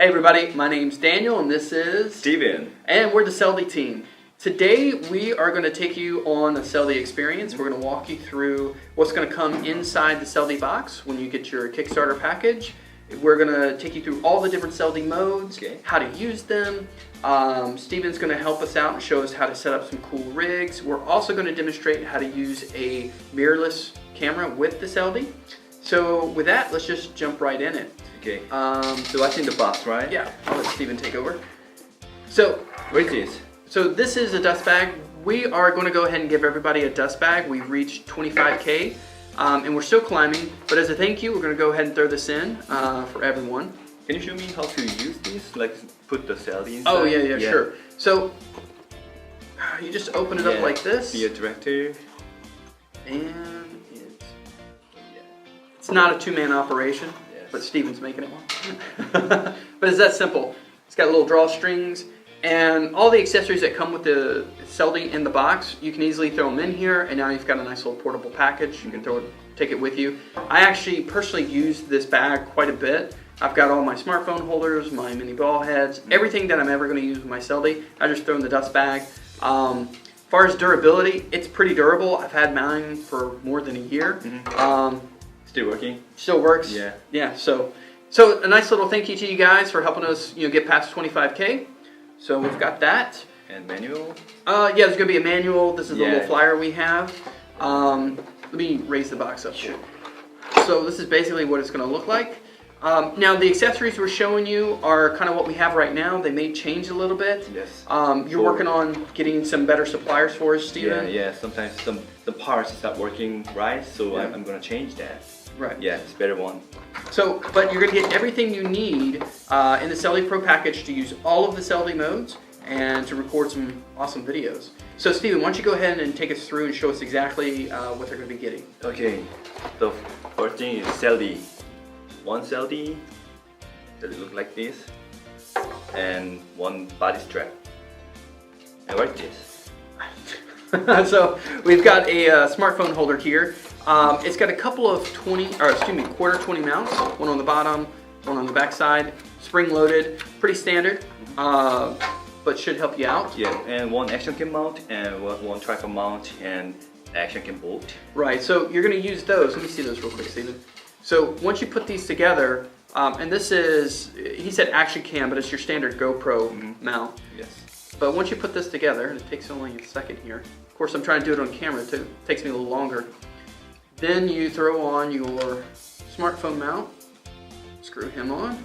Hey everybody, my name's Daniel and this is Steven. And we're the SELDI team. Today we are going to take you on a SELDI experience. We're going to walk you through what's going to come inside the SELDI box when you get your Kickstarter package. We're going to take you through all the different SELDI modes, how to use them. Steven's going to help us out and show us how to set up some cool rigs. We're also going to demonstrate how to use a mirrorless camera with the SELDI. So with that, let's just jump right in it. Okay. So what's in the box, right? Yeah, I'll let Steven take over. So, what is this? So this is a dust bag. We are going to go ahead and give everybody a dust bag. We've reached 25K and we're still climbing. But as a thank you, we're going to go ahead and throw this in for everyone. Can you show me how to use this? Like put the SELDI inside? Oh yeah, sure. So you just open it up like this. Be a director. And it's not a two-man operation. But Steven's making it one. But it's that simple. It's got little drawstrings and all the accessories that come with the SELDI in the box. You can easily throw them in here, and now you've got a nice little portable package. You can take it with you. I actually personally use this bag quite a bit. I've got all my smartphone holders, my mini ball heads, everything that I'm ever going to use with my SELDI. I just throw in the dust bag. As far as durability, it's pretty durable. I've had mine for more than a year. Still working? Still works. Yeah. Yeah. So a nice little thank you to you guys for helping us, get past 25K. So we've got that. And manual? Yeah, there's gonna be a manual. This is the little flyer we have. Let me raise the box up. Sure. So this is basically what it's gonna look like. Now the accessories we're showing you are kind of what we have right now. They may change a little bit. Yes. You're working on getting some better suppliers for us, Steven? Yeah. Sometimes the parts is not working right, so I'm gonna change that. Right. Yeah, it's a better one. So, but you're going to get everything you need in the SELDI Pro package to use all of the SELDI modes and to record some awesome videos. So Steven, why don't you go ahead and take us through and show us exactly what they're going to be getting. Okay, the first thing is SELDI. One SELDI that look like this, and one body strap. And like this. So we've got a smartphone holder here. It's got a couple of quarter 20 mounts, one on the bottom, one on the back side, spring loaded, pretty standard, but should help you out. Yeah, and one action cam mount and one tripod mount and action cam bolt. Right, so you're going to use those. Let me see those real quick, Steven. So once you put these together, and this is, he said action cam, but it's your standard GoPro mount. Yes. But once you put this together, and it takes only a second here. Of course, I'm trying to do it on camera too. It takes me a little longer. Then you throw on your smartphone mount, screw him on,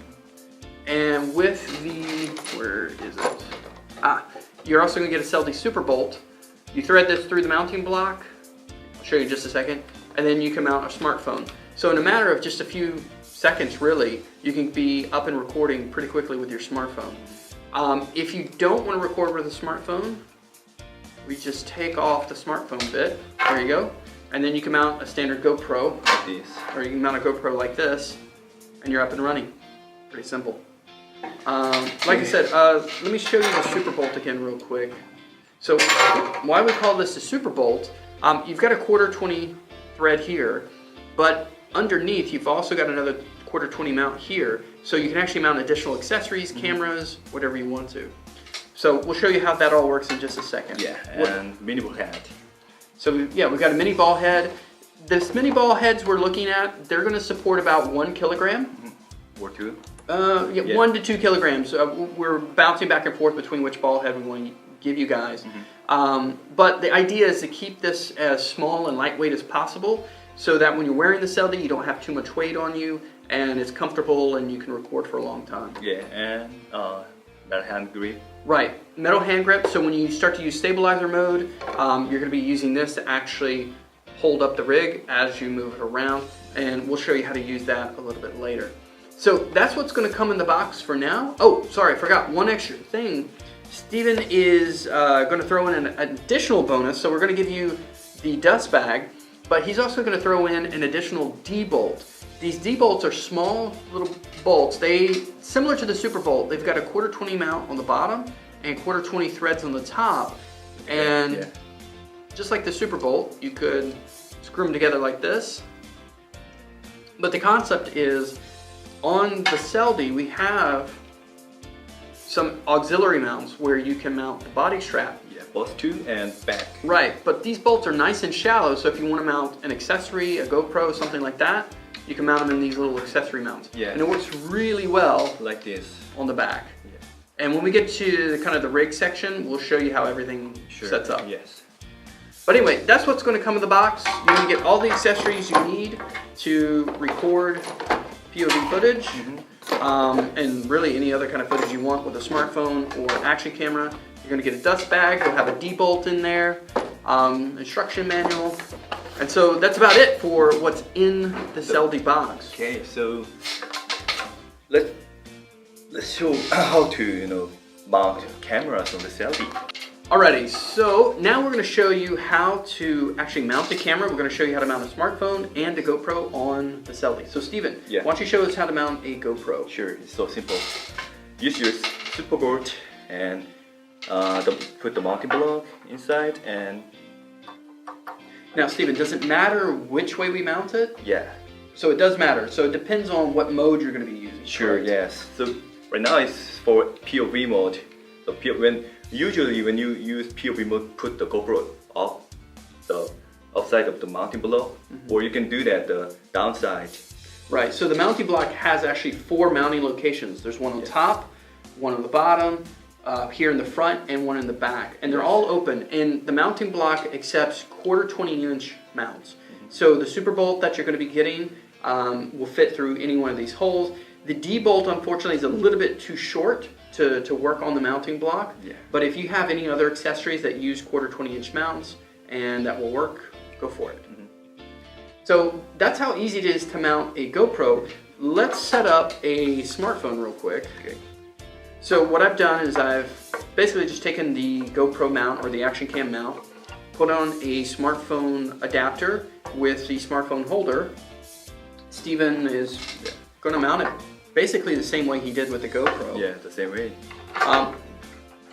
and with the, where is it? You're also going to get a SELDI Super Bolt. You thread this through the mounting block, I'll show you in just a second, and then you can mount a smartphone. So in a matter of just a few seconds really, you can be up and recording pretty quickly with your smartphone. If you don't want to record with a smartphone, we just take off the smartphone bit, there you go. And then you can mount a standard GoPro, like this, or you can mount a GoPro like this, and you're up and running. Pretty simple. Like I said, let me show you the Super Bolt again real quick. So why we call this a Super Bolt, you've got a quarter 20 thread here, but underneath you've also got another quarter 20 mount here, so you can actually mount additional accessories, cameras, whatever you want to. So we'll show you how that all works in just a second. Yeah, and mini ball head. So we've got a mini ball head. This mini ball heads we're looking at, they're going to support about 1 kilogram. Or 2? 1 to 2 kilograms. We're bouncing back and forth between which ball head we want to give you guys. But the idea is to keep this as small and lightweight as possible so that when you're wearing the SELDI, you don't have too much weight on you and it's comfortable and you can record for a long time. Yeah, and metal hand grip. Right, metal hand grip, so when you start to use stabilizer mode, you're going to be using this to actually hold up the rig as you move it around, and we'll show you how to use that a little bit later. So that's what's going to come in the box for now. Oh, sorry, I forgot one extra thing. Steven is going to throw in an additional bonus, so we're going to give you the dust bag, but he's also going to throw in an additional D-bolt. These D-bolts are small little bolts. Similar to the Super Bolt, they've got a quarter 20 mount on the bottom and quarter 20 threads on the top. And just like the Super Bolt, you could screw them together like this. But the concept is, on the SELDI, we have some auxiliary mounts where you can mount the body strap. Yeah, both to and back. Right, but these bolts are nice and shallow, so if you want to mount an accessory, a GoPro, something like that, you can mount them in these little accessory mounts. Yeah. And it works really well Like this. on the back. Yeah. And when we get to kind of the rig section, we'll show you how everything sets up. Yes. But anyway, that's what's going to come in the box. You're going to get all the accessories you need to record POV footage, and really any other kind of footage you want with a smartphone or action camera. You're going to get a dust bag. You'll have a D-bolt in there, instruction manual. And so that's about it for what's in the SELDI box. Okay, so let's show how to mount cameras on the SELDI. Alrighty, so now we're going to show you how to actually mount the camera. We're going to show you how to mount a smartphone and a GoPro on the SELDI. So Steven, Yeah. why don't you show us how to mount a GoPro? Sure, it's so simple. Use your super board and put the mounting block inside, and Now Steven, does it matter which way we mount it? yeah. So it does matter. So it depends on what mode you're going to be using. Sure, correct? yes. So right now it's for POV mode. So usually when you use POV mode, put the GoPro off the outside of the mounting block, or you can do that the downside. Right, so the mounting block has actually 4 mounting locations. There's one on top, one on the bottom, here in the front, and one in the back. And they're all open, and the mounting block accepts 1/4 20-inch mounts. So the super bolt that you're going to be getting will fit through any one of these holes. The D-bolt, unfortunately, is a little bit too short to work on the mounting block. Yeah. But if you have any other accessories that use 1/4 20-inch mounts and that will work, go for it. So that's how easy it is to mount a GoPro. Let's set up a smartphone real quick. Okay. So what I've done is I've basically just taken the GoPro mount or the action cam mount, put on a smartphone adapter with the smartphone holder. Steven is going to mount it basically the same way he did with the GoPro. Yeah, the same way.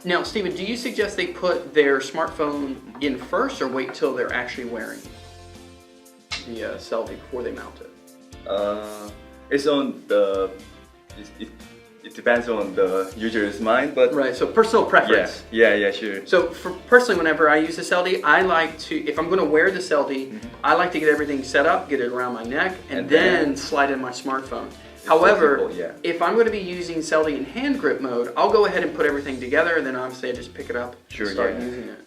Now, Steven, do you suggest they put their smartphone in first or wait till they're actually wearing the SELDI before they mount it? It's on the. It depends on the user's mind, but Right, so personal preference. yeah, sure. So for personally, whenever I use the SELDI, I like to, if I'm going to wear the SELDI, I like to get everything set up, get it around my neck, and then slide in my smartphone. However, simple, yeah. if I'm going to be using SELDI in hand grip mode, I'll go ahead and put everything together, and then obviously I just pick it up and start using it.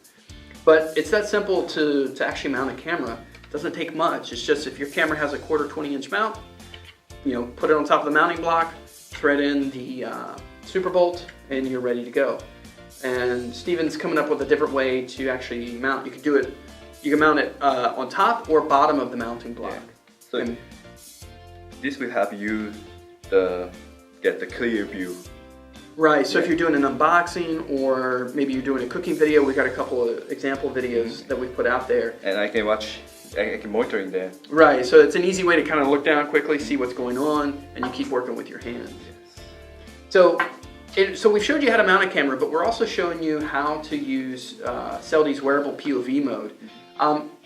But it's that simple to actually mount a camera. It doesn't take much. It's just if your camera has a 1/4 20-inch mount, put it on top of the mounting block, thread in the super bolt, and you're ready to go. And Steven's coming up with a different way to actually mount. You can mount it on top or bottom of the mounting block. Yeah. So this will help you get the clear view. Right, so if you're doing an unboxing or maybe you're doing a cooking video, we've got a couple of example videos that we've put out there. And I can monitor that. Right, so it's an easy way to kind of look down quickly, see what's going on, and you keep working with your hand. Yes. So we've showed you how to mount a camera, but we're also showing you how to use SELDI's wearable POV mode.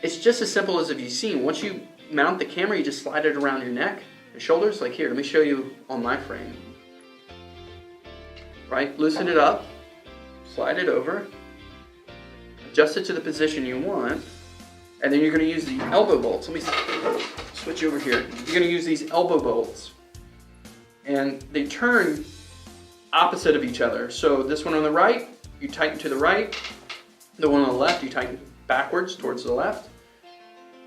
It's just as simple as if you've seen. Once you mount the camera, you just slide it around your neck and shoulders. Like here, let me show you on my frame. Right, loosen it up, slide it over, adjust it to the position you want, and then you're going to use the elbow bolts. Let me switch over here. You're going to use these elbow bolts, and they turn opposite of each other. So this one on the right, you tighten to the right. The one on the left, you tighten backwards towards the left,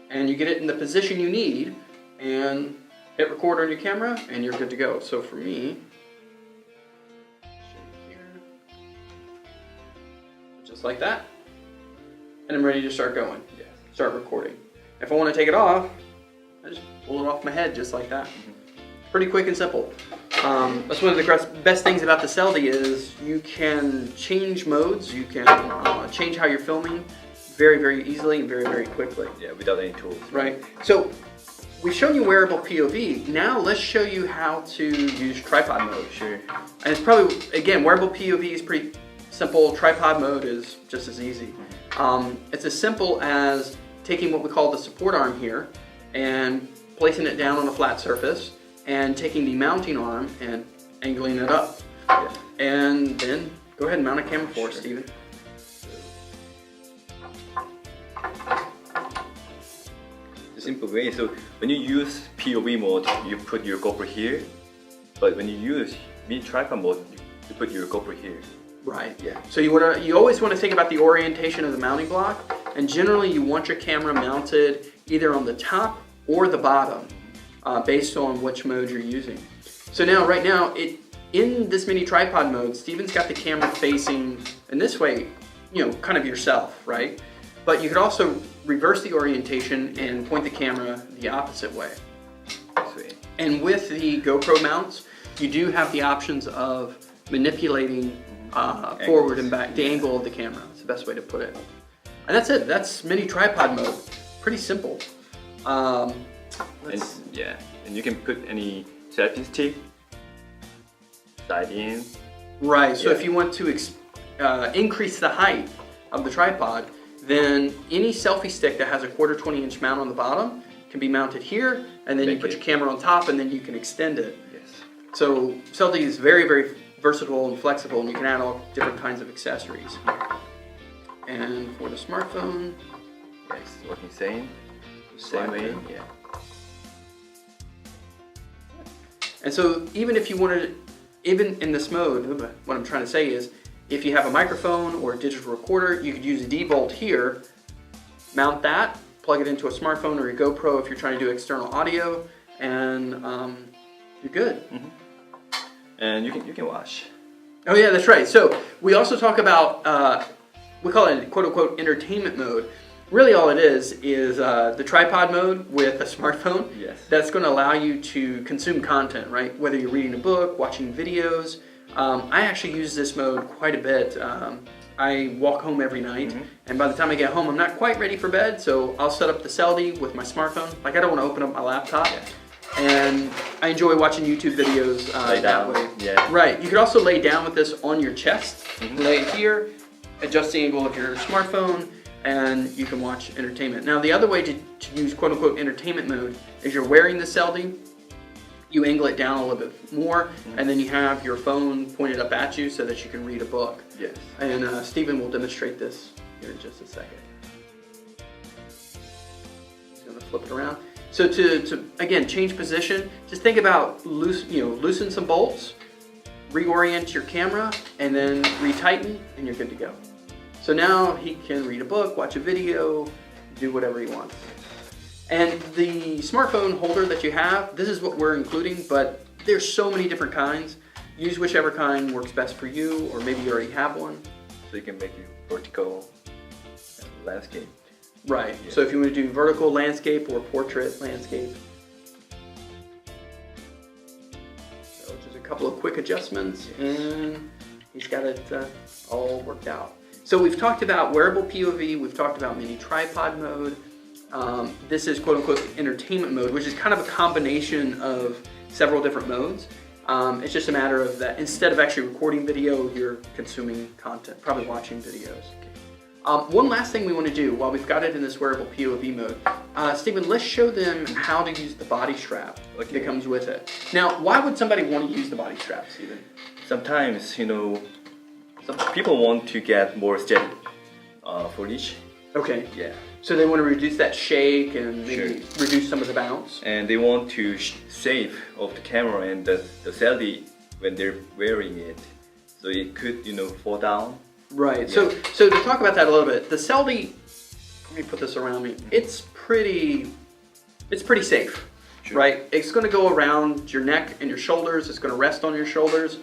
and you get it in the position you need, and hit record on your camera, and you're good to go. So for me, just like that, and I'm ready to start going. Yes. Start recording. If I want to take it off, I just pull it off my head just like that. Pretty quick and simple. That's one of the best things about the SELDI is you can change modes, you can change how you're filming very, very easily and very, very quickly. Yeah, without any tools. Right. So we've shown you wearable POV. Now let's show you how to use tripod mode. Sure. And it's probably, again, wearable POV is pretty simple. Tripod mode is just as easy. It's as simple as taking what we call the support arm here and placing it down on a flat surface and taking the mounting arm and angling it up. Yeah. And then go ahead and mount a camera for us, Sure. Steven. The simple way. So when you use POV mode, you put your GoPro here. But when you use mini tripod mode, you put your GoPro here. Right. Yeah. So you always want to think about the orientation of the mounting block, and generally you want your camera mounted either on the top or the bottom, based on which mode you're using. So now, right now, in this mini tripod mode, Steven's got the camera facing in this way, kind of yourself, right? But you could also reverse the orientation and point the camera the opposite way. Sweet. And with the GoPro mounts, you do have the options of manipulating forward and back, the angle of the camera. It's the best way to put it. And that's it. That's mini tripod mode. Pretty simple. And you can put any selfie stick side in. Right. So Yeah. if you want to increase the height of the tripod, then any selfie stick that has a 1/4 20-inch mount on the bottom can be mounted here, and then you put your camera on top, and then you can extend it. Yes. So SELDI is very, very versatile and flexible, and you can add all different kinds of accessories. And for the smartphone, Yes, working same slide way. through. Yeah. And so even if you wanted, even in this mode, what I'm trying to say is, if you have a microphone or a digital recorder, you could use a D-bolt here, mount that, plug it into a smartphone or a GoPro if you're trying to do external audio, and you're good. Mm-hmm. And you can watch. Oh yeah, that's right. So we also talk about, we call it quote-unquote entertainment mode. Really all it is the tripod mode with a smartphone. Yes. That's going to allow you to consume content, right? Whether you're reading a book, watching videos. I actually use this mode quite a bit. I walk home every night, and by the time I get home, I'm not quite ready for bed, so I'll set up the SELDI with my smartphone. Like, I don't want to open up my laptop. Yeah. And I enjoy watching YouTube videos Lay that down. way. Yeah. Right. You could also lay down with this on your chest, lay it here, adjust the angle of your smartphone, and you can watch entertainment. Now, the other way to use quote-unquote entertainment mode is you're wearing the SELDI, you angle it down a little bit more, and then you have your phone pointed up at you so that you can read a book. Yes. And Steven will demonstrate this here in just a second. He's going to flip it around. So to again change position, just think about loosen some bolts, reorient your camera, and then retighten, and you're good to go. So now he can read a book, watch a video, do whatever he wants. And the smartphone holder that you have, this is what we're including, but there's so many different kinds. Use whichever kind works best for you, or maybe you already have one. So you can make your vertical landscape. Right, Yeah. so if you want to do vertical landscape or portrait landscape. So just a couple of quick adjustments, and he's got it all worked out. So we've talked about wearable POV, we've talked about mini tripod mode. This is quote-unquote entertainment mode, which is kind of a combination of several different modes. It's just a matter of that instead of actually recording video, you're consuming content, probably watching videos. One last thing we want to do while we've got it in this wearable POV mode, Steven, let's show them how to use the body strap that comes with it. Now, why would somebody want to use the body strap, Steven? Sometimes, some people want to get more steady footage. Okay. Yeah. So they want to reduce that shake and maybe reduce some of the bounce. And they want to save of the camera and the SELDI when they're wearing it, so it could fall down. Right. Yeah. So to talk about that a little bit, the SELDI, let me put this around me. It's pretty safe, Sure. right? It's going to go around your neck and your shoulders. It's going to rest on your shoulders.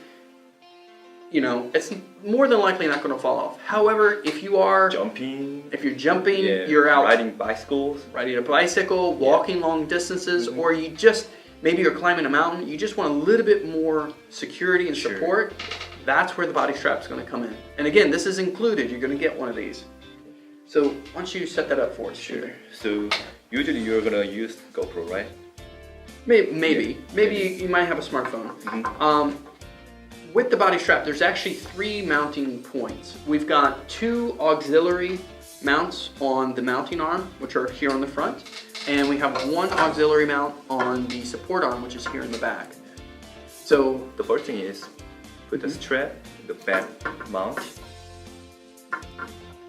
It's more than likely not going to fall off. However, if you're jumping, Yeah. you're out riding bicycles. riding a bicycle, walking long distances, or maybe you're climbing a mountain, you just want a little bit more security and Sure. support, that's where the body strap is going to come in. And again, this is included. You're going to get one of these. So why don't you set that up for us? Sure. So usually you're gonna use GoPro, right? Maybe you might have a smartphone. With the body strap, there's actually 3 mounting points. We've got 2 auxiliary mounts on the mounting arm, which are here on the front, and we have 1 auxiliary mount on the support arm, which is here in the back. So The first thing is put the strap in the back mount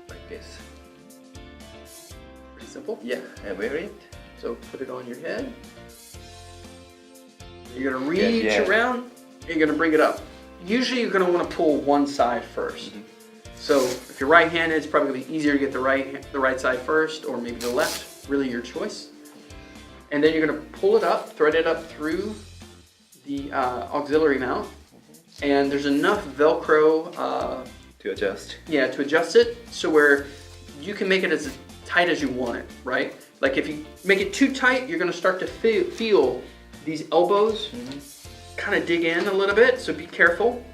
like this. Pretty simple. Yeah, and wear it. So put it on your head. You're gonna reach around, you're gonna bring it up. Usually you're gonna wanna pull one side first. So if you're right-handed, it's probably gonna be easier to get the right side first, or maybe the left, really your choice. And then you're gonna pull it up, thread it up through the auxiliary mount. And there's enough Velcro to adjust. Yeah, to adjust it, so where you can make it as tight as you want it, right? Like if you make it too tight, you're gonna start to feel these elbows kind of dig in a little bit, so be careful.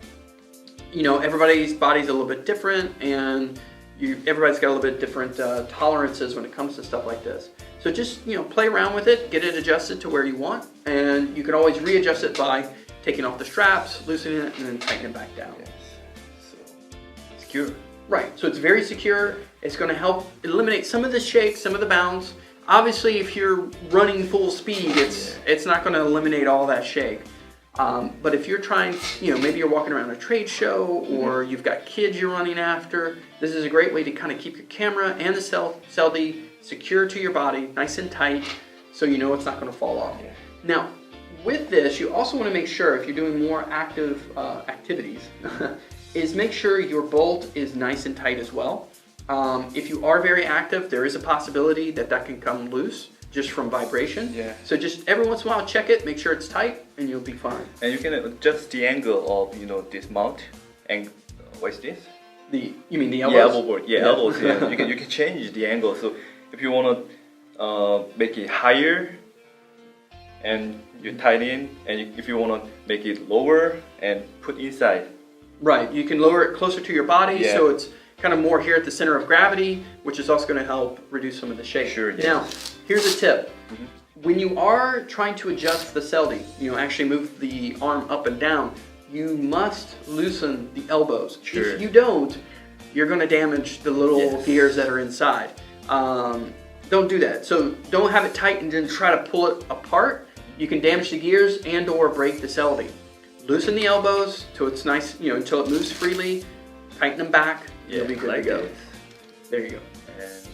You know, everybody's body's a little bit different, and everybody's got a little bit different tolerances when it comes to stuff like this. So just, you know, play around with it, get it adjusted to where you want, and you can always readjust it by taking off the straps, loosening it, and then tightening it back down. Yes. So secure. Right, so it's very secure. It's gonna help eliminate some of the shake, some of the bounce. Obviously, if you're running full speed, it's not gonna eliminate all that shake. But if you're trying, you know, maybe you're walking around a trade show, or you've got kids you're running after, this is a great way to kind of keep your camera and the SELDI secure to your body, nice and tight, so you know it's not gonna fall off. Yeah. Now, with this, you also wanna make sure, if you're doing more active activities, is make sure your bolt is nice and tight as well. If you are very active, there is a possibility that can come loose just from vibration. Yeah. So just every once in a while, check it, make sure it's tight, and you'll be fine. And you can adjust the angle of, you know, this mount. And what's this? You mean the elbows? Yeah, elbow board. Yeah, elbows. Yeah. you can change the angle. So if you want to make it higher, and you tighten, and if you want to make it lower and put inside. Right. You can lower it closer to your body, Yeah. so it's kind of more here at the center of gravity, which is also going to help reduce some of the shake. Sure. Yes. Now, here's a tip. When you are trying to adjust the SELDI, you know, actually move the arm up and down, you must loosen the elbows. Sure. If you don't, you're going to damage the little gears that are inside. Don't do that. So don't have it tight and then try to pull it apart. You can damage the gears and or break the SELDI. Loosen the elbows till it's nice, you know, until it moves freely. Tighten them back. Yeah, You'll be good like to go. this. There you go. And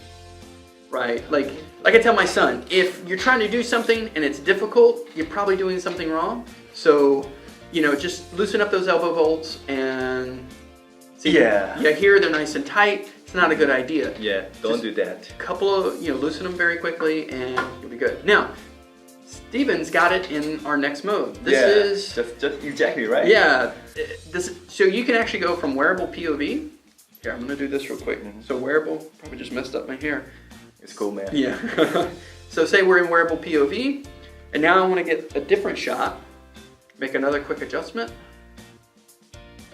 Right, like I tell my son, if you're trying to do something and it's difficult, you're probably doing something wrong. So, you know, just loosen up those elbow bolts and see. Yeah. Yeah, here they're nice and tight. It's not a good idea. yeah, don't do that. Couple of, you know, loosen them very quickly and you'll be good. Now, Steven's got it in our next mode. This is just exactly right. yeah. So you can actually go from wearable POV. Here, I'm gonna do this real quick. So wearable, probably just messed up my hair. It's cool, man. Yeah. So say we're in wearable POV, and now I want to get a different shot, make another quick adjustment,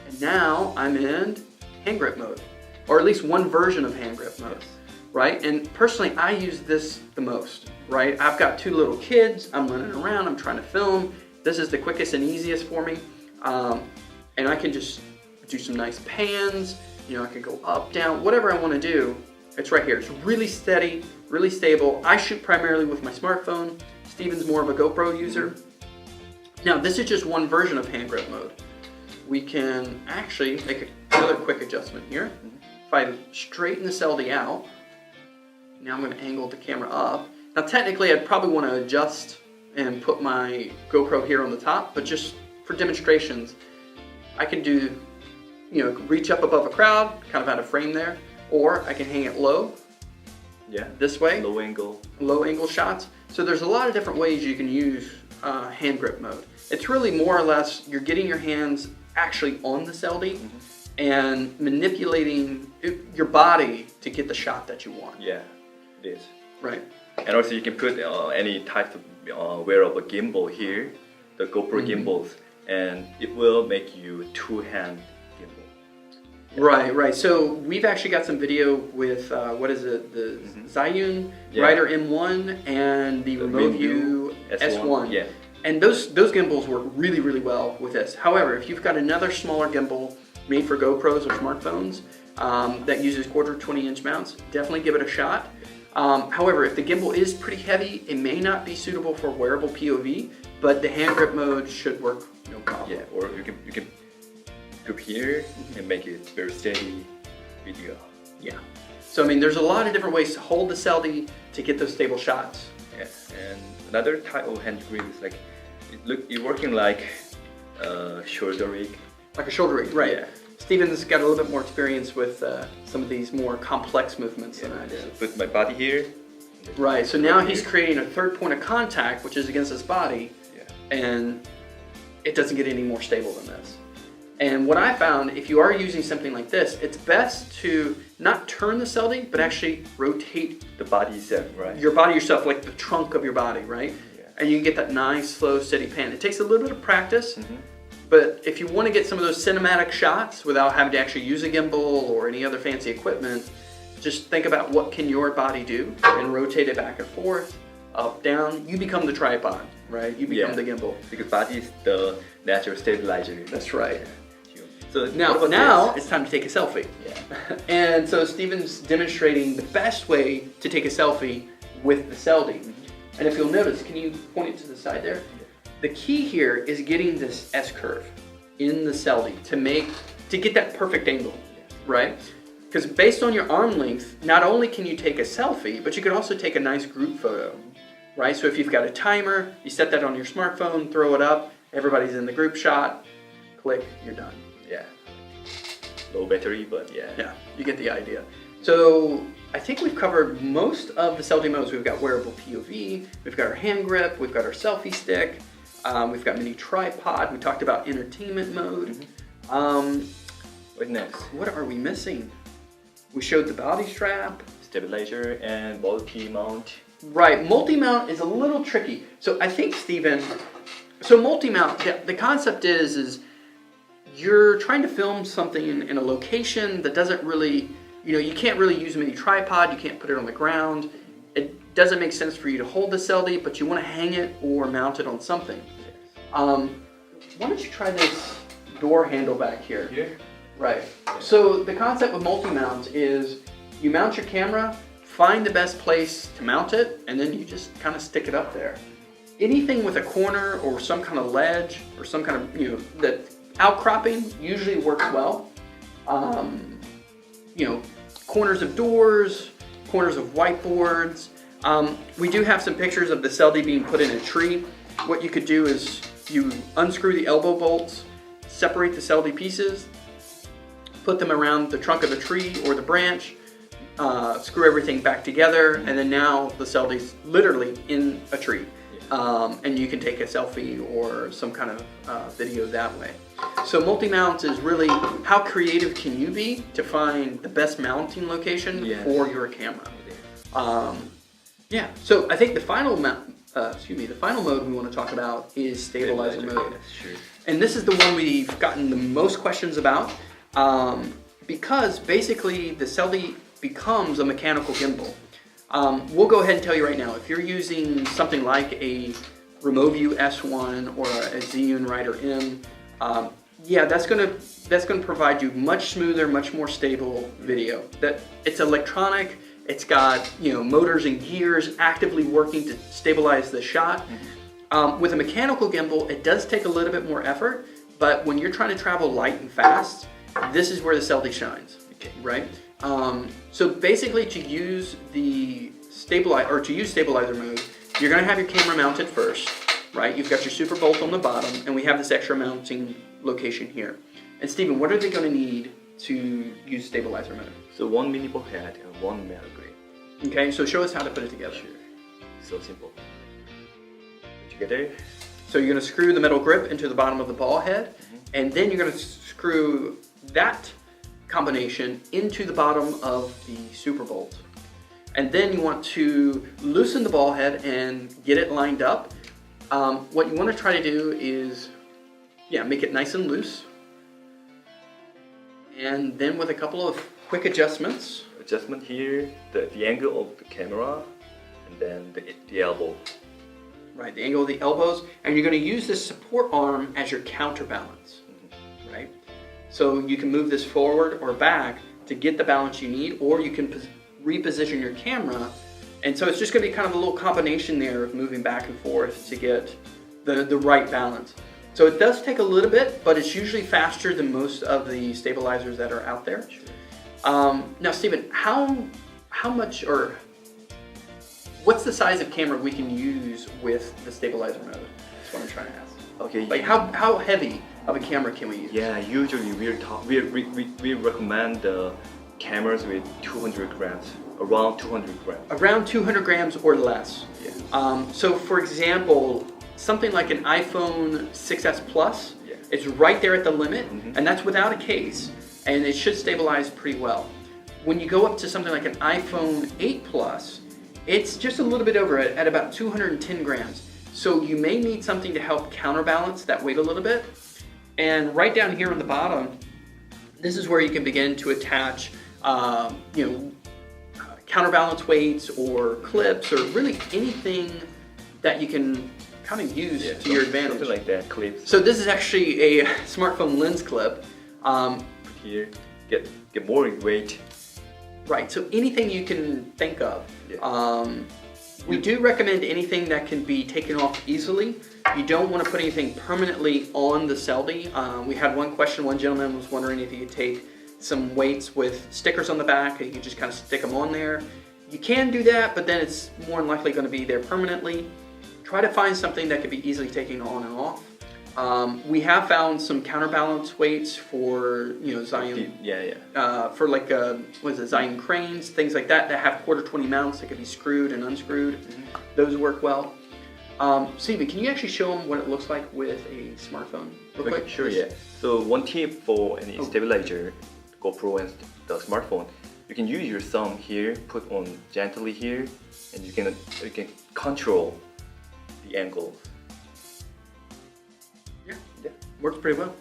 and now I'm in hand grip mode, or at least one version of hand grip mode, right? And personally, I use this the most, right? I've got 2 little kids, I'm running around, I'm trying to film. This is the quickest and easiest for me, and I can just do some nice pans. You know, I can go up, down, whatever I want to do. It's right here. It's really steady, really stable. I shoot primarily with my smartphone. Steven's more of a GoPro user. Now, this is just one version of hand grip mode. We can actually make another quick adjustment here. If I straighten the SELDI out, now I'm going to angle the camera up. Now, technically, I'd probably want to adjust and put my GoPro here on the top, but just for demonstrations, I can do, you know, reach up above a crowd, kind of out of frame there. Or I can hang it low, this way, low angle shots. So there's a lot of different ways you can use hand grip mode. It's really more or less, you're getting your hands actually on the SELDI and manipulating your body to get the shot that you want. Yeah, it is. Right. And also you can put any type of wearable gimbal here, the GoPro gimbals, and it will make you 2-hand gimbal. Right. So we've actually got some video with what is it? The Zhiyun Rider M1 and the Remote View S1. Yeah. And those gimbals work really, really well with this. However, if you've got another smaller gimbal made for GoPros or smartphones that uses 1/4 20-inch mounts, definitely give it a shot. However, if the gimbal is pretty heavy, it may not be suitable for wearable POV, but the hand grip mode should work no problem. Yeah. Or you can scoop here and make it very steady video. Yeah. So I mean, there's a lot of different ways to hold the SELDI to get those stable shots. Yes, and another type of hand grip is like, you're working like a shoulder rig. Like a shoulder rig, right. Yeah. Steven's got a little bit more experience with some of these more complex movements than I do. Put my body here. Right, so now he's creating a third point of contact, which is against his body, and it doesn't get any more stable than this. And what I found, if you are using something like this, it's best to not turn the SELDI, but actually rotate the body itself, right? Your body yourself, like the trunk of your body, right? Yeah. And you can get that nice, slow, steady pan. It takes a little bit of practice, but if you want to get some of those cinematic shots without having to actually use a gimbal or any other fancy equipment, just think about what can your body do and rotate it back and forth, up, down. You become the tripod, right? You become the gimbal. Because body is the natural stabilizer. That's right. Yeah. So now it's time to take a selfie. Yeah. And so Steven's demonstrating the best way to take a selfie with the SELDI. And if you'll notice, can you point it to the side there? The key here is getting this S-curve in the SELDI to get that perfect angle, right? Because based on your arm length, not only can you take a selfie, but you can also take a nice group photo, right? So if you've got a timer, you set that on your smartphone, throw it up, everybody's in the group shot, click, you're done. Yeah. Low battery, but yeah. Yeah, you get the idea. So I think we've covered most of the SELDI modes. We've got wearable POV, we've got our hand grip, we've got our selfie stick, we've got mini tripod, we talked about entertainment mode. What next? What are we missing? We showed the body strap. Stabilizer and multi-mount. Right, multi-mount is a little tricky. So I think, Steven, multi-mount, the concept is you're trying to film something in a location that doesn't really, you can't really use a mini tripod, you can't put it on the ground. It doesn't make sense for you to hold the SELDI, but you want to hang it or mount it on something. Why don't you try this door handle back here? Here? Right. So the concept with multi-mount is you mount your camera, find the best place to mount it, and then you just kind of stick it up there. Anything with a corner or some kind of ledge or some kind of, that outcropping usually works well. Corners of doors, corners of whiteboards. We do have some pictures of the SELDI being put in a tree. What you could do is you unscrew the elbow bolts, separate the SELDI pieces, put them around the trunk of the tree or the branch, screw everything back together, and then now the SELDI's literally in a tree. And you can take a selfie or some kind of video that way. So multi-mount is really how creative can you be to find the best mounting location for your camera. So I think the final mode we want to talk about is stabilizer mode. Sure. And this is the one we've gotten the most questions about because basically the SELDI becomes a mechanical gimbal. We'll go ahead and tell you right now, if you're using something like a Remoview S1 or a Zhiyun Rider M, that's gonna provide you much smoother, much more stable video. That it's electronic, it's got motors and gears actively working to stabilize the shot. With a mechanical gimbal, it does take a little bit more effort, but when you're trying to travel light and fast, this is where the SELDI shines, right? So basically, to use stabilizer mode, you're going to have your camera mounted first, right? You've got your super bolt on the bottom, and we have this extra mounting location here. And Steven, what are they going to need to use stabilizer mode? So one mini ball head and one metal grip. Okay, so show us how to put it together. Sure. So simple. Put together. So you're going to screw the metal grip into the bottom of the ball head, and then you're going to screw that combination into the bottom of the super bolt. And then you want to loosen the ball head and get it lined up. What you want to try to do is, make it nice and loose. And then with a couple of quick adjustments. Adjustment here, the angle of the camera, and then the elbow. Right, the angle of the elbows. And you're going to use this support arm as your counterbalance, right? So you can move this forward or back to get the balance you need, or you can reposition your camera. And so it's just going to be kind of a little combination there of moving back and forth to get the right balance. So it does take a little bit, but it's usually faster than most of the stabilizers that are out there. Sure. Now, Stephen, how much or what's the size of camera we can use with the stabilizer mode? That's what I'm trying to ask. Okay. Like how heavy of a camera can we use? Yeah, usually we recommend the cameras with 200 grams, around 200 grams. Around 200 grams or less. Yeah. So for example, something like an iPhone 6s Plus, Yeah. it's right there at the limit, Mhm. and that's without a case, and it should stabilize pretty well. When you go up to something like an iPhone 8 Plus, it's just a little bit over it at about 210 grams. So you may need something to help counterbalance that weight a little bit. And right down here on the bottom, this is where you can begin to attach, counterbalance weights or clips or really anything that you can kind of use to your advantage. Something like that, clips. So this is actually a smartphone lens clip. Here, get more weight. Right, so anything you can think of. Yeah. We do recommend anything that can be taken off easily. You don't want to put anything permanently on the SELDI. We had one question, one gentleman was wondering if you could take some weights with stickers on the back and you can just kind of stick them on there. You can do that, but then it's more than likely going to be there permanently. Try to find something that could be easily taken on and off. We have found some counterbalance weights for, Zion, for like, Zion cranes, things like that have quarter 20 mounts that can be screwed and unscrewed. Mm-hmm. Those work well. Stephen, can you actually show them what it looks like with a smartphone real quick? Sure, yeah. So one tip for any stabilizer, GoPro and the smartphone, you can use your thumb here, put on gently here, and you can control the angle. Yeah, works pretty well.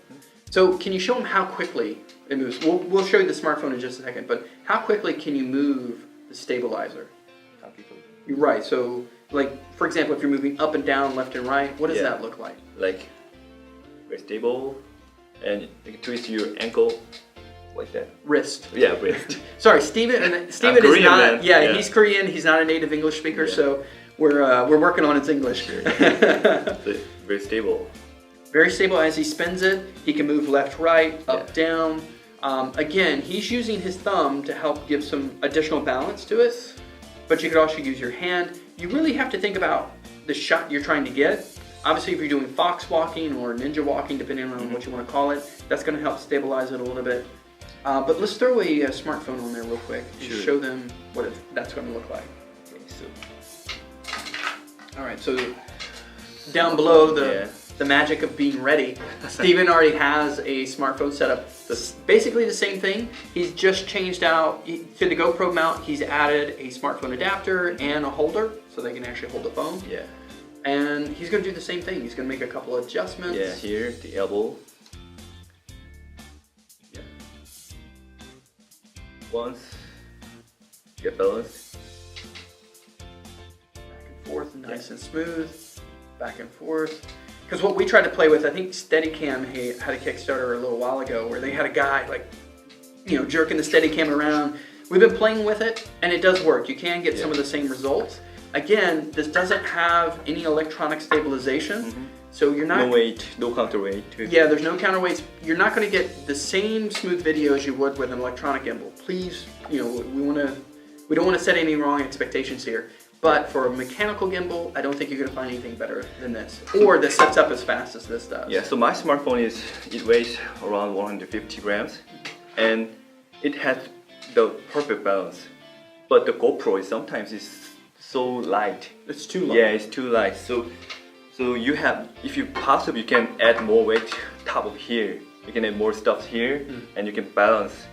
So can you show them how quickly it moves? We'll show you the smartphone in just a second, but how quickly can you move the stabilizer? You're right, so like, for example, if you're moving up and down, left and right, what does that look like? Like, very stable, and you can twist your ankle like that. Wrist. Yeah, wrist. Sorry, Stephen is Korean, not, man. Yeah, he's Korean, he's not a native English speaker, so we're working on his English. So, very stable. Very stable as he spins it. He can move left, right, up, down. Again, he's using his thumb to help give some additional balance to it, but you could also use your hand. You really have to think about the shot you're trying to get. Obviously, if you're doing fox walking or ninja walking, depending on what you want to call it, that's going to help stabilize it a little bit. But let's throw a smartphone on there real quick and show them what that's going to look like. Okay, so. All right, so down below the magic of being ready, Stephen already has a smartphone set up. It's basically the same thing. He's just changed out to the GoPro mount. He's added a smartphone adapter and a holder so they can actually hold the phone. Yeah. And he's going to do the same thing. He's going to make a couple of adjustments. Yeah, here, the elbow. Yeah. Once you get balanced. Back and forth, nice and smooth. Back and forth. Because what we tried to play with, I think Steadicam had a Kickstarter a little while ago where they had a guy jerking the Steadicam around. We've been playing with it and it does work. You can get some of the same results. Again, this doesn't have any electronic stabilization, so you're not... No weight, no counterweight. Yeah, there's no counterweights. You're not going to get the same smooth video as you would with an electronic gimbal. Please, we don't want to set any wrong expectations here. But for a mechanical gimbal, I don't think you're going to find anything better than this, or that sets up as fast as this does. Yeah, so my smartphone it weighs around 150 grams, and it has the perfect balance. But the GoPro sometimes is so light. It's too light. Yeah, it's too light. So you have, if you possible, you can add more weight top of here. You can add more stuff here, and you can balance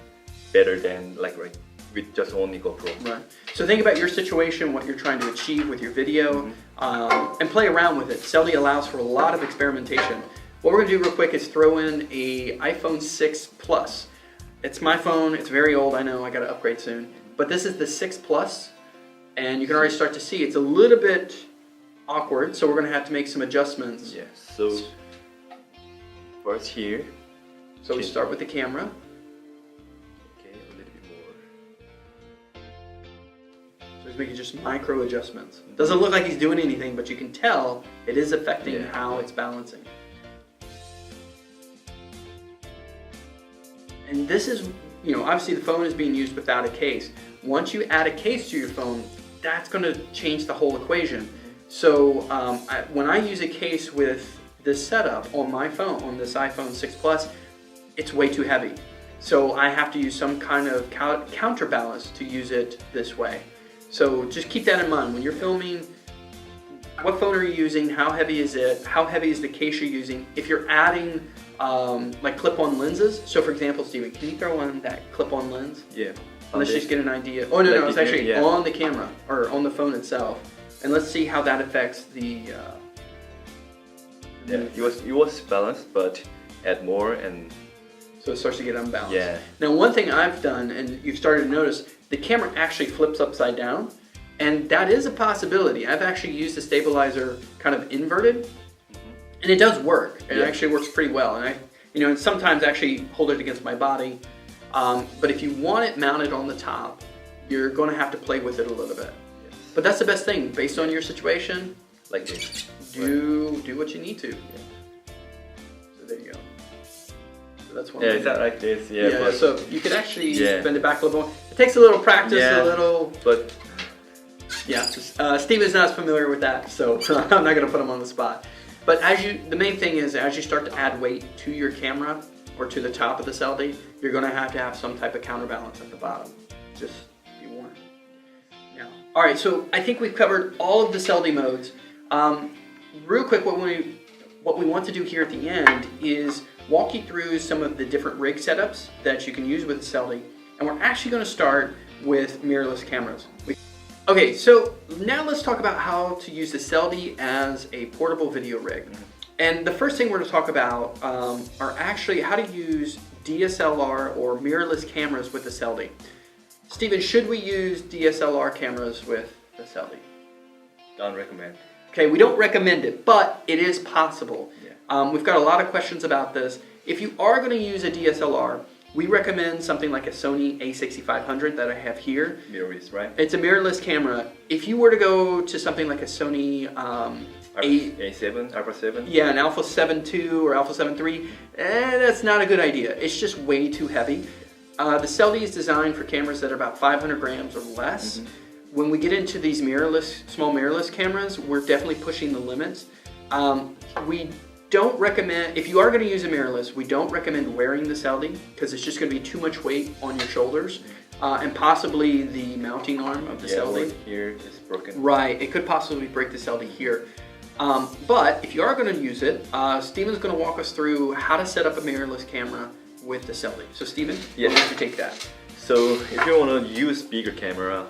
better than with just only GoPro. Right. So think about your situation, what you're trying to achieve with your video, and play around with it. SELDI allows for a lot of experimentation. What we're going to do real quick is throw in a iPhone 6 Plus. It's my phone. It's very old. I know. I got to upgrade soon. But this is the 6 Plus, and you can already start to see it's a little bit awkward. So we're going to have to make some adjustments. Yeah. So first here. So we start with the camera. So he's making just micro adjustments. Doesn't look like he's doing anything, but you can tell it is affecting how it's balancing. And this is, you know, obviously the phone is being used without a case. Once you add a case to your phone, that's going to change the whole equation. So when I use a case with this setup on my phone, on this iPhone 6 Plus, it's way too heavy. So I have to use some kind of counterbalance to use it this way. So just keep that in mind when you're filming. What phone are you using? How heavy is it? How heavy is the case you're using? If you're adding like clip-on lenses, so for example, Steven, can you throw on that clip-on lens? Yeah. Let's just get an idea. Oh no, it's actually on the camera or on the phone itself, and let's see how that affects the. Yeah, it was balanced, but add more and. So it starts to get unbalanced. Yeah. Now one thing I've done, and you've started to notice, the camera actually flips upside down, and that is a possibility. I've actually used the stabilizer kind of inverted, and it does work. It actually works pretty well, and I, you know, and sometimes actually hold it against my body. But if you want it mounted on the top, you're going to have to play with it a little bit. Yes. But that's the best thing, based on your situation. Like this. Do what you need to. Yeah. So there you go. So that's one. Yeah, is that like this? Yeah. Yeah. But, So you could actually bend it back a little more. It takes a little practice, a little. But yeah, Steven's not as familiar with that, so I'm not going to put him on the spot. But the main thing is, as you start to add weight to your camera or to the top of the SELDI, you're going to have some type of counterbalance at the bottom. Just be warned. Now, all right, so I think we've covered all of the SELDI modes. Real quick, what we want to do here at the end is walk you through some of the different rig setups that you can use with SELDI, and we're actually going to start with mirrorless cameras. Okay, so now let's talk about how to use the SELDI as a portable video rig. And the first thing we're going to talk about are actually how to use DSLR or mirrorless cameras with the SELDI. Steven, should we use DSLR cameras with the SELDI? don't recommend. Okay, we don't recommend it, but it is possible. Yeah. We've got a lot of questions about this. If you are going to use a DSLR, we recommend something like a Sony a6500 that I have here. Mirrorless, right? It's a mirrorless camera. If you were to go to something like a Sony A7, Alpha 7? Yeah, an Alpha 7 II or Alpha 7 III, that's not a good idea. It's just way too heavy. The SELDI is designed for cameras that are about 500 grams or less. Mm-hmm. When we get into these small mirrorless cameras, we're definitely pushing the limits. We don't recommend, if you are going to use a mirrorless, we don't recommend wearing the SELDI because it's just going to be too much weight on your shoulders and possibly the mounting arm of the SELDI. Here is broken. Right, it could possibly break the SELDI here. But if you are going to use it, Steven's going to walk us through how to set up a mirrorless camera with the SELDI. So Steven, yes. Why don't you take that? So if you want to use bigger camera,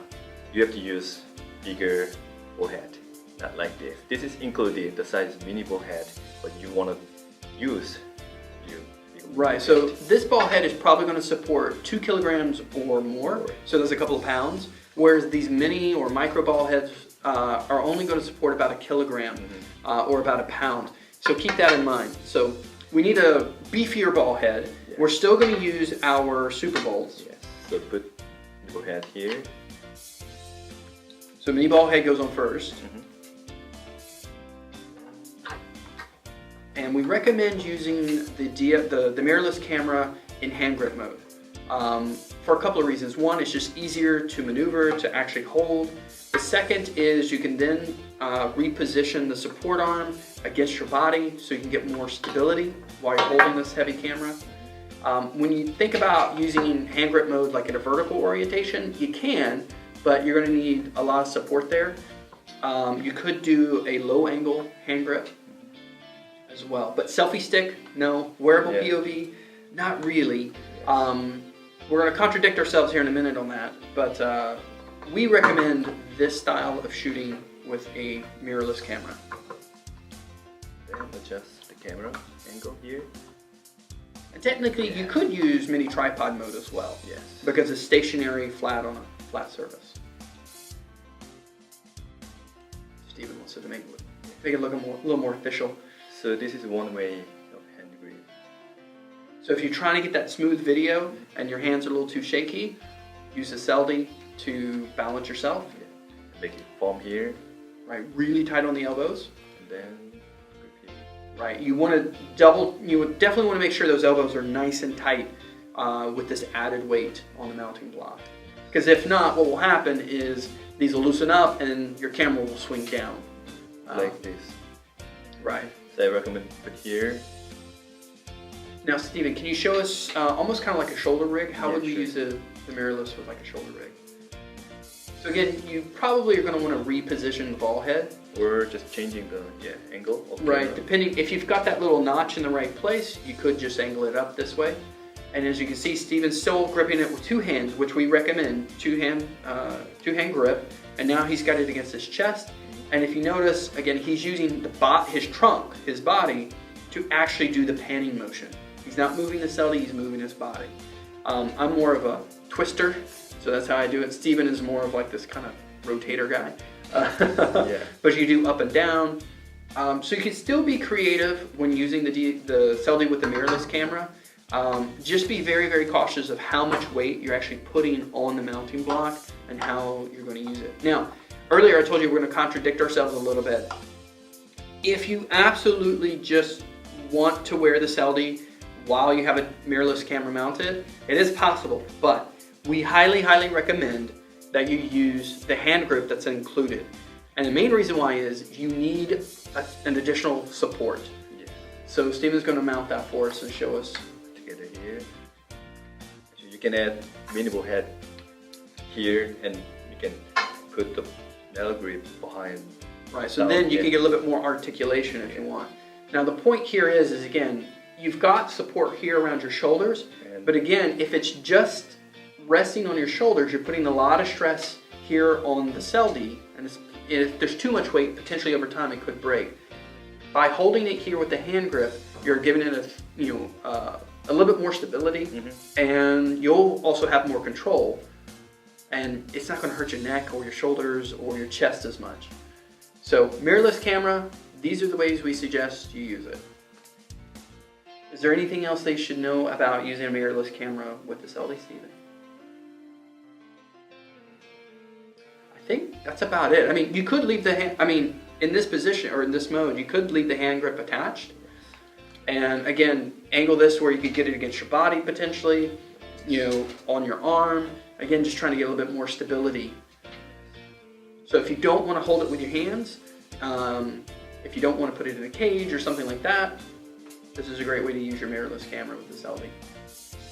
you have to use bigger ball head. Not like this. This is included, the size mini ball head, but you want to use bigger right, so this ball head is probably going to support 2 kilograms or more, so there's a couple of pounds, whereas these mini or micro ball heads are only going to support about 1 kilogram or about 1 pound. So keep that in mind. So we need a beefier ball head. Yes. We're still going to use our Super Bowls. Yes. So put the ball head here. So mini ball head goes on first. And we recommend using the mirrorless camera in hand grip mode for a couple of reasons. One, it's just easier to maneuver, to actually hold. The second is you can then reposition the support arm against your body so you can get more stability while you're holding this heavy camera. When you think about using hand grip mode like in a vertical orientation, you can, but you're going to need a lot of support there. You could do a low angle hand grip as well, but selfie stick, no. Wearable POV, not really. We're going to contradict ourselves here in a minute on that, but we recommend this style of shooting with a mirrorless camera. Then adjust the camera angle here. And technically, you could use mini tripod mode as well. Yes. Because it's stationary, flat on a flat surface. Steven wants to make it look a little more official. So this is one way of hand grip. So if you're trying to get that smooth video and your hands are a little too shaky, use the SELDI to balance yourself. Yeah. Make it form here. Right, really tight on the elbows. And then grip here. Right, you would definitely want to make sure those elbows are nice and tight with this added weight on the mounting block. Because if not, what will happen is these will loosen up and your camera will swing down. Like this. Right. So I recommend put here. Now, Steven, can you show us almost kind of like a shoulder rig? How would we sure. use the mirrorless with like a shoulder rig? So again, you probably are going to want to reposition the ball head. Or just changing the angle of Right, camera. depending, if you've got that little notch in the right place, you could just angle it up this way. And as you can see, Steven's still gripping it with two hands, which we recommend, two hand grip. And now he's got it against his chest. And if you notice, again, he's using his trunk, his body, to actually do the panning motion. He's not moving the SELDI, he's moving his body. I'm more of a twister, so that's how I do it. Steven is more of like this kind of rotator guy. But you do up and down. So you can still be creative when using the SELDI with the mirrorless camera. Just be very, very cautious of how much weight you're actually putting on the mounting block and how you're going to use it. Now, earlier I told you we're going to contradict ourselves a little bit. If you absolutely just want to wear the SELDI while you have a mirrorless camera mounted, it is possible, but we highly, highly recommend that you use the hand grip that's included. And the main reason why is you need an additional support. Yes. So Steven's going to mount that for us and show us. Together here. So you can add minimal head here, and you can put the metal grip behind. Right, so then you can get a little bit more articulation if you want. Now the point here is again, you've got support here around your shoulders, but again, if it's just resting on your shoulders, you're putting a lot of stress here on the SELDI, and if there's too much weight, potentially over time it could break. By holding it here with the hand grip, you're giving it a little bit more stability, and you'll also have more control, and it's not going to hurt your neck or your shoulders or your chest as much. So mirrorless camera, these are the ways we suggest you use it. Is there anything else they should know about using a mirrorless camera with the SELDI, Steven? I think that's about it. I mean, you could leave the hand, in this position or in this mode, you could leave the hand grip attached. And again, angle this where you could get it against your body potentially, on your arm. Again, just trying to get a little bit more stability. So if you don't want to hold it with your hands, if you don't want to put it in a cage or something like that, this is a great way to use your mirrorless camera with the SELDI.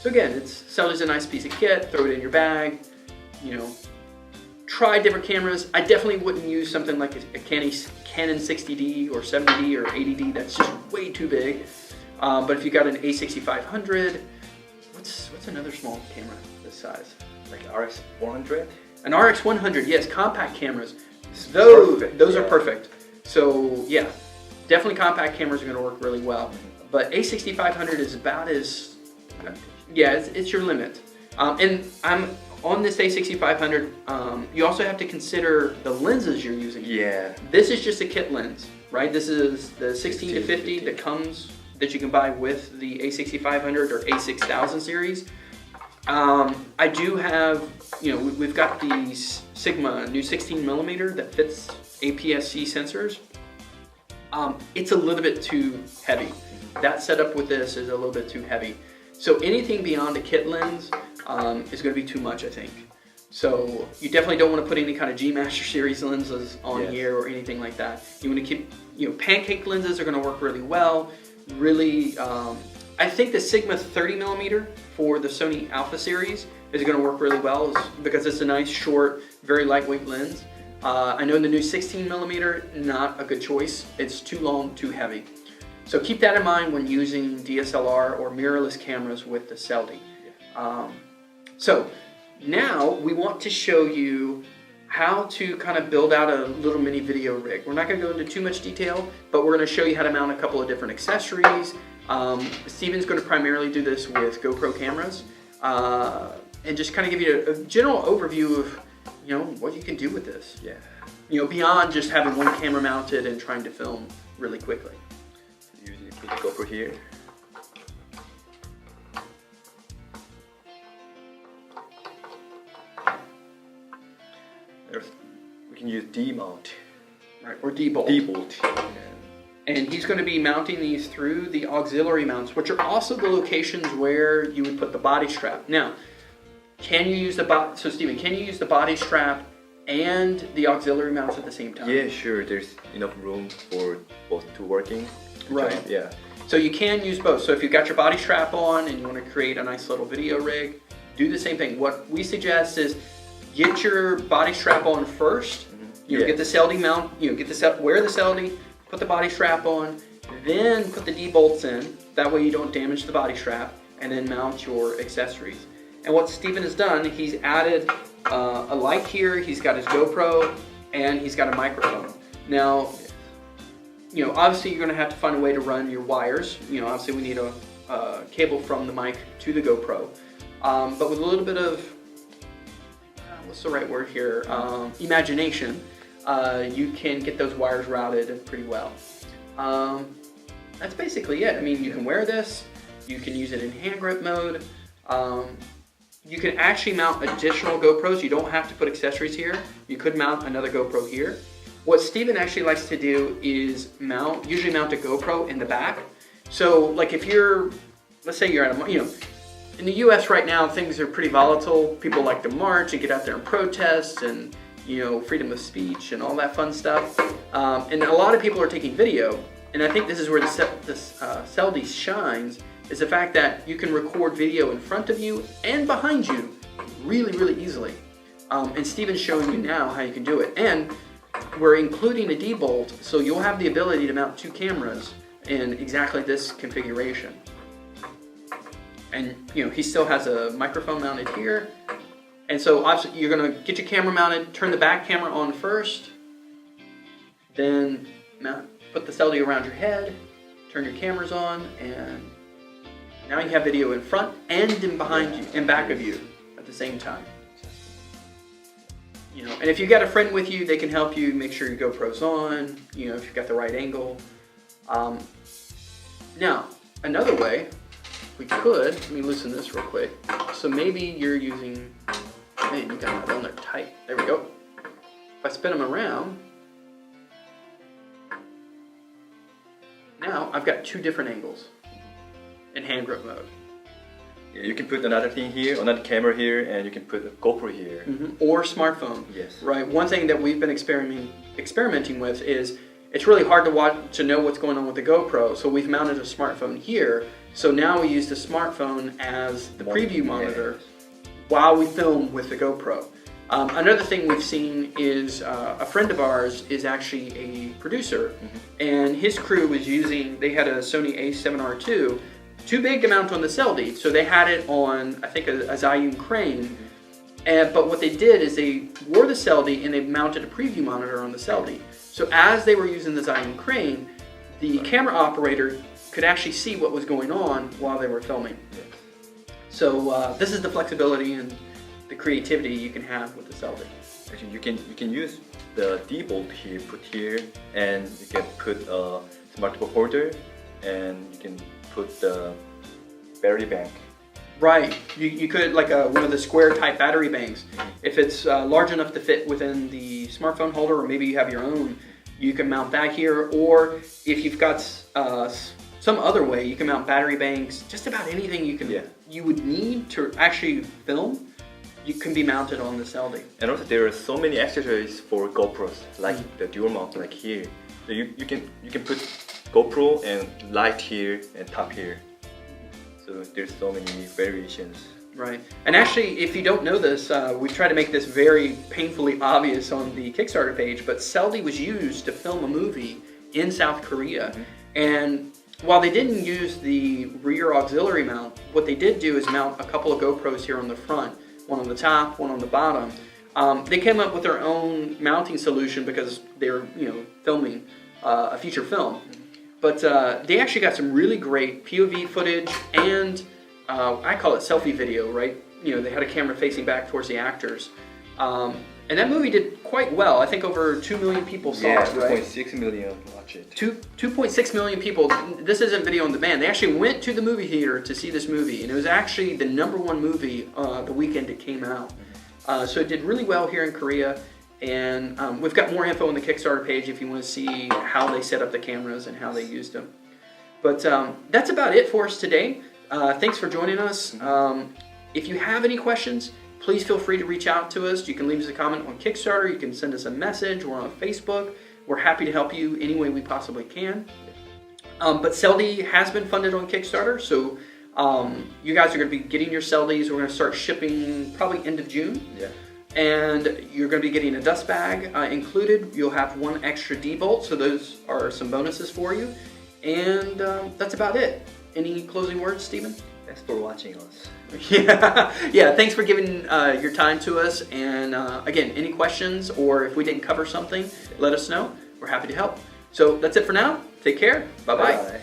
So again, SELDI's a nice piece of kit, throw it in your bag, try different cameras. I definitely wouldn't use something like a Canon 60D or 70D or 80D, that's just way too big. But if you got an A6500, what's another small camera this size? Like RX 100? An RX 100, yes, compact cameras. Those are perfect. So yeah, definitely compact cameras are going to work really well. But A6500 is about as, it's your limit. And I'm on this A6500. You also have to consider the lenses you're using. Yeah. This is just a kit lens, right? This is the 16 to 50 that you can buy with the A6500 or A6000 series. I do have, we've got these Sigma new 16mm that fits APS-C sensors. It's a little bit too heavy. That setup with this is a little bit too heavy. So anything beyond a kit lens is going to be too much, I think. So you definitely don't want to put any kind of G Master series lenses on here or anything like that. You want to keep, pancake lenses are going to work really well. Really, I think the Sigma 30mm for the Sony Alpha series is going to work really well because it's a nice, short, very lightweight lens. I know the new 16mm, not a good choice. It's too long, too heavy. So keep that in mind when using DSLR or mirrorless cameras with the SELDI. So now we want to show you how to kind of build out a little mini video rig. We're not going to go into too much detail, but we're going to show you how to mount a couple of different accessories. Steven's going to primarily do this with GoPro cameras and just kind of give you a general overview of what you can do with this. Beyond just having one camera mounted and trying to film really quickly. Usually put the GoPro here. We can use D mount. Right, or D-bolt. D-bolt. And he's going to be mounting these through the auxiliary mounts, which are also the locations where you would put the body strap. Now, can you use so Stephen, can you use the body strap and the auxiliary mounts at the same time? Yeah, sure. There's enough room for both to working. Right. Yeah. So you can use both. So if you've got your body strap on and you want to create a nice little video rig, do the same thing. What we suggest is get your body strap on first. You know, get the SELDI mount. You know, wear the SELDI. Put the body strap on, then put the D-bolts in. That way you don't damage the body strap, and then mount your accessories. And what Stephen has done, he's added a light here, he's got his GoPro, and he's got a microphone. Now, you know, obviously you're gonna have to find a way to run your wires. You know, obviously we need a cable from the mic to the GoPro. But with a little bit of, what's the right word here, imagination, you can get those wires routed pretty well. That's basically it. I mean, you can wear this, you can use it in hand grip mode. You can actually mount additional GoPros. You don't have to put accessories here. You could mount another GoPro here. What Stephen actually likes to do is usually mount a GoPro in the back. So like if you're, let's say you're at a, you know, in the US right now, things are pretty volatile. People like to march and get out there and protest and, you know, freedom of speech and all that fun stuff. And a lot of people are taking video. And I think this is where the SELDI shines, is the fact that you can record video in front of you and behind you really, really easily. And Stephen's showing you now how you can do it. And we're including a D-bolt, so you'll have the ability to mount 2 cameras in exactly this configuration. And you know, he still has a microphone mounted here. And so obviously you're gonna get your camera mounted, turn the back camera on first, then put the SELDI around your head, turn your cameras on, and now you have video in front and in behind you, and back of you at the same time. You know, and if you've got a friend with you, they can help you make sure your GoPro's on, you know, if you've got the right angle. Now, another way, we could, let me loosen this real quick. So maybe you're using, man, you got that on there tight. There we go. If I spin them around, now I've got 2 different angles in hand grip mode. Yeah, you can put another thing here, another camera here, and you can put a GoPro here. Or smartphone. Yes. Right. One thing that we've been experimenting with is it's really hard to know what's going on with the GoPro. So we've mounted a smartphone here. So now we use the smartphone as the preview monitor while we film with the GoPro. Another thing we've seen is a friend of ours is actually a producer, and his crew was using, they had a Sony A7R II, too big to mount on the SELDI, so they had it on, I think, a Zhiyun crane. But what they did is they wore the SELDI and they mounted a preview monitor on the SELDI. So as they were using the Zhiyun crane, the camera operator could actually see what was going on while they were filming. So this is the flexibility and the creativity you can have with the SELDI. Actually, you can use the D-bolt here, put here, and you can put a smartphone holder, and you can put the battery bank. Right, you could, like one of the square type battery banks. If it's large enough to fit within the smartphone holder, or maybe you have your own, you can mount that here. Or if you've got some other way, you can mount battery banks. Just about anything you would need to actually film, you can be mounted on the SELDI. And also there are so many accessories for GoPros, like the dual mount, like here. So you can put GoPro and light here and top here. So there's so many variations. Right. And actually, if you don't know this, we try to make this very painfully obvious on the Kickstarter page, but SELDI was used to film a movie in South Korea. And while they didn't use the rear auxiliary mount, what they did do is mount a couple of GoPros here on the front, one on the top, one on the bottom. They came up with their own mounting solution because they're, you know, filming a feature film. But they actually got some really great POV footage and I call it selfie video, right? You know, they had a camera facing back towards the actors. And that movie did quite well. I think over 2 million people saw it, right? 2.6 million watch it. 2.6 million people. This isn't video on demand. They actually went to the movie theater to see this movie, and it was actually the #1 movie the weekend it came out. So it did really well here in Korea, And we've got more info on the Kickstarter page if you want to see how they set up the cameras and how they used them. But that's about it for us today. Thanks for joining us. If you have any questions, please feel free to reach out to us. You can leave us a comment on Kickstarter. You can send us a message. We're on Facebook. We're happy to help you any way we possibly can. But SELDI has been funded on Kickstarter, so you guys are going to be getting your SELDIs. We're going to start shipping probably end of June. Yeah. And you're going to be getting a dust bag included. You'll have one extra D-bolt, so those are some bonuses for you. And that's about it. Any closing words, Stephen? Thanks for watching us. Yeah. Thanks for giving your time to us. And again, any questions or if we didn't cover something, let us know. We're happy to help. So that's it for now. Take care. Bye-bye. Bye.